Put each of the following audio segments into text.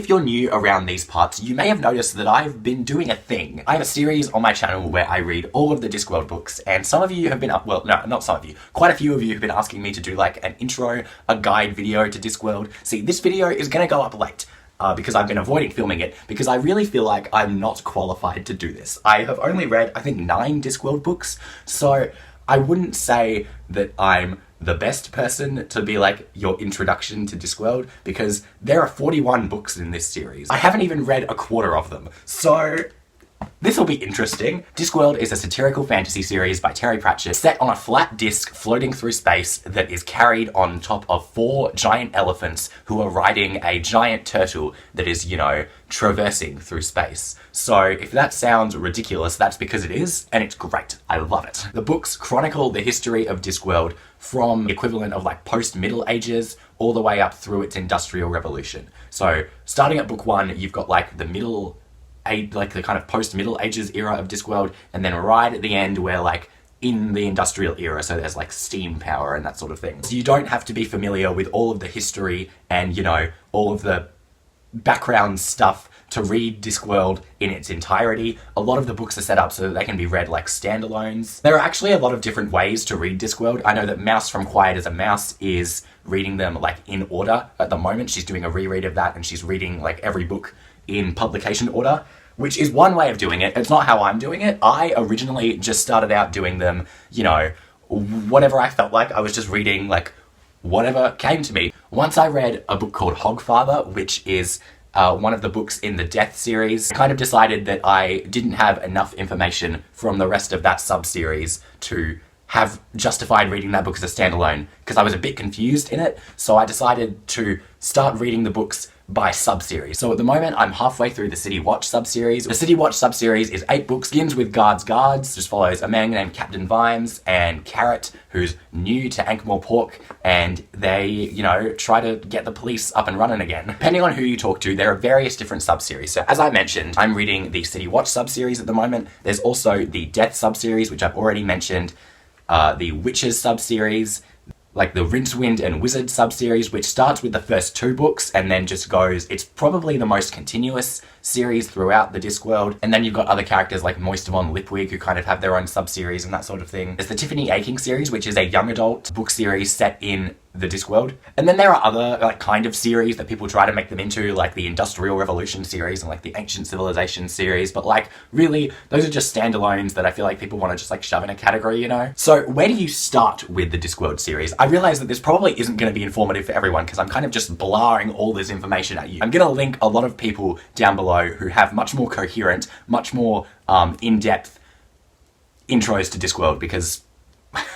If you're new around these parts, you may have noticed that I've been doing a thing. I have a series on my channel where I read all of the Discworld books, and some of you have been well, no, not some of you, quite a few of you have been asking me to do like an intro, a guide video to Discworld. See, this video is gonna go up late. Because I've been avoiding filming it, because I really feel like I'm not qualified to do this. I have only read, I think, 9 Discworld books, so I wouldn't say that I'm the best person to be like your introduction to Discworld, because there are 41 books in this series. I haven't even read a quarter of them, so this will be interesting. Discworld is a satirical fantasy series by Terry Pratchett set on a flat disc floating through space that is carried on top of 4 giant elephants who are riding a giant turtle that is, you know, traversing through space. So if that sounds ridiculous, that's because it is, and it's great. I love it. The books chronicle the history of Discworld from the equivalent of like post-Middle Ages all the way up through its Industrial Revolution. So starting at book 1, you've got like the the kind of post-Middle Ages era of Discworld, and then right at the end we're like in the industrial era, so there's like steam power and that sort of thing. So you don't have to be familiar with all of the history and, you know, all of the background stuff to read Discworld in its entirety. A lot of the books are set up so that they can be read like standalones. There are actually a lot of different ways to read Discworld. I know that Mouse from Quiet as a Mouse is reading them like in order at the moment. She's doing a reread of that, and she's reading like every book in publication order, which is one way of doing it. It's not how I'm doing it. I originally just started out doing them, you know, whatever I felt like. I was just reading like whatever came to me. Once I read a book called Hogfather, which is one of the books in the Death series, I kind of decided that I didn't have enough information from the rest of that sub-series to have justified reading that book as a standalone, because I was a bit confused in it, so I decided to start reading the books by sub-series. So at the moment, I'm halfway through the City Watch sub-series. The City Watch sub-series is 8 books, begins with Guards, just follows a man named Captain Vimes and Carrot, who's new to Ankh-Morpork, and they, you know, try to get the police up and running again. Depending on who you talk to, there are various different sub-series. So as I mentioned, I'm reading the City Watch sub-series at the moment. There's also the Death sub-series, which I've already mentioned, the Witches sub-series, like the Rincewind and Wizard sub-series, which starts with the first 2 books and then just goes, it's probably the most continuous series throughout the Discworld. And then you've got other characters like Moisturvon Lipwig, who kind of have their own sub-series and that sort of thing. There's the Tiffany Aching series, which is a young adult book series set in the Discworld. And then there are other like kind of series that people try to make them into, like the Industrial Revolution series and like the Ancient Civilization series, but like really those are just standalones that I feel like people want to just like shove in a category, you know? So where do you start with the Discworld series? I realize that this probably isn't going to be informative for everyone because I'm kind of just blaring all this information at you. I'm going to link a lot of people down below who have much more coherent, much more in-depth intros to Discworld, because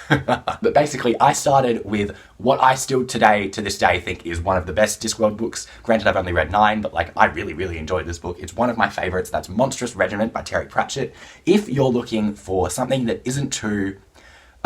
but basically I started with what I still to this day think is one of the best Discworld books. Granted, I've only read 9, but like I really enjoyed this book. It's one of my favorites. That's Monstrous Regiment by Terry Pratchett. If you're looking for something that isn't too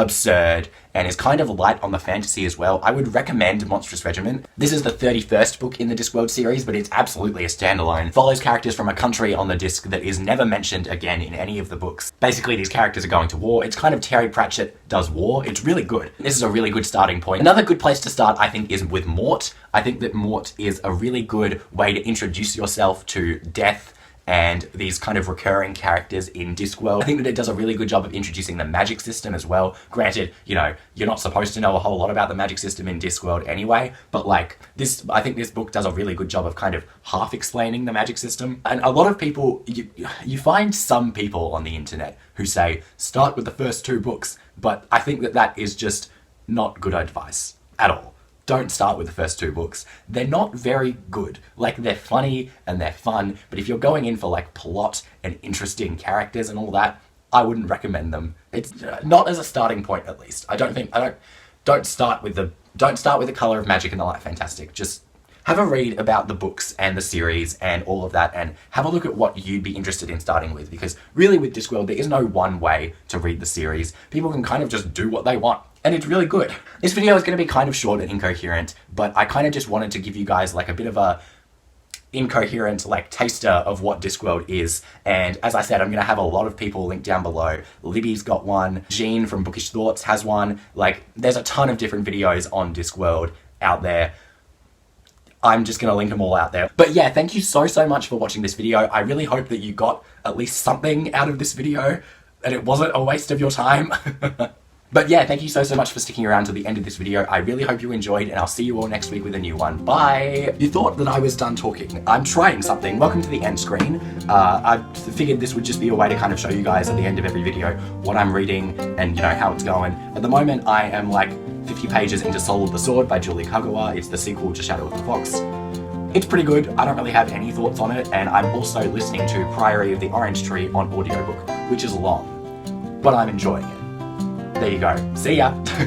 absurd and is kind of light on the fantasy as well, I would recommend Monstrous Regiment. This is the 31st book in the Discworld series, but it's absolutely a standalone. Follows characters from a country on the disc that is never mentioned again in any of the books. Basically, these characters are going to war. It's kind of Terry Pratchett does war. It's really good. This is a really good starting point. Another good place to start, I think, is with Mort. I think that Mort is a really good way to introduce yourself to Death and these kind of recurring characters in Discworld. I think that it does a really good job of introducing the magic system as well. Granted, you know, you're not supposed to know a whole lot about the magic system in Discworld anyway, but like this, I think this book does a really good job of kind of half explaining the magic system. And a lot of people, you find some people on the internet who say, start with the first 2 books, but I think that that is just not good advice at all. Don't start with the first 2 books. They're not very good. Like, they're funny and they're fun, but if you're going in for like plot and interesting characters and all that, I wouldn't recommend them. It's not as a starting point, at least. Don't start with the Color of Magic and the Light Fantastic. Just have a read about the books and the series and all of that, and have a look at what you'd be interested in starting with, because really with Discworld, there is no one way to read the series. People can kind of just do what they want, and it's really good. This video is going to be kind of short and incoherent, but I kind of just wanted to give you guys like a bit of a incoherent like taster of what Discworld is. And as I said, I'm going to have a lot of people linked down below. Libby's got one, Jean from Bookish Thoughts has one. Like, there's a ton of different videos on Discworld out there. I'm just gonna link them all out there. But yeah, thank you so much for watching this video. I really hope that you got at least something out of this video, and it wasn't a waste of your time. But yeah, thank you so much for sticking around to the end of this video. I really hope you enjoyed, and I'll see you all next week with a new one. Bye! You thought that I was done talking. I'm trying something. Welcome to the end screen. I figured this would just be a way to kind of show you guys at the end of every video what I'm reading and, you know, how it's going. At the moment, I am like 50 pages into Soul of the Sword by Julie Kagawa. It's the sequel to Shadow of the Fox. It's pretty good. I don't really have any thoughts on it, and I'm also listening to Priory of the Orange Tree on audiobook, which is long, but I'm enjoying it. There you go. See ya!